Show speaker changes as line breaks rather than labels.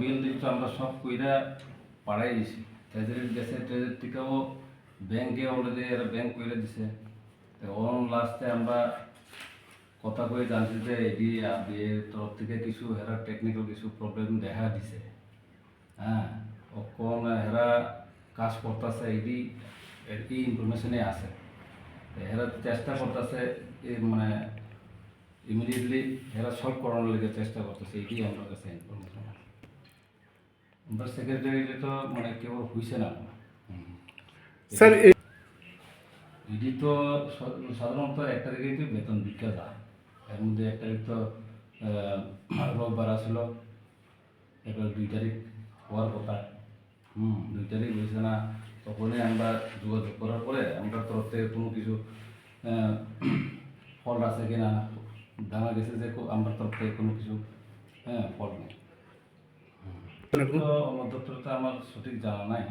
বিল দিচ্ছ আমরা সব কইরা পাড়াই দিছি ট্রেজারির গেছে ট্রেজারি থেকেও ব্যাংকে অলরেডি এরা ব্যাংক করে দিছে তো অন লাস্টে আমরা কথা কয়ে জানছি যে এটি বিয়ের তরফ থেকে কিছু হেরা টেকনিক্যাল কিছু প্রবলেম দেখা দিছে হ্যাঁ কোন হেরা কাজ করতেছে এটি এই ইনফরমেশনে আছে হেরা চেষ্টা করতেছে মানে ইমিডিয়েটলি হেরা সলভ করানোর লেগে চেষ্টা করতেছে এটি আমার কাছে ইনফরমেশন আমরা সেক্রেটারিতে তো মানে কেবল হইছে না
স্যার
এটি তো সাধারণত 1 তারিখেই তো বেতন ভিক্ষা দেয় এর মধ্যে 1 তারিখ তো রোববার আসলো এবার 2 তারিখ হওয়ার কথা 2 তারিখ হয়েছে না তখনই আমরা যোগাযোগ করার পরে আমরা তরফ থেকে কোনো কিছু ফল আছে কিনা জানা গেছে যে আমার তরফ থেকে কোনো কিছু ফল নেই তো আমার দপ্তরে তো আমার সঠিক জানা নাই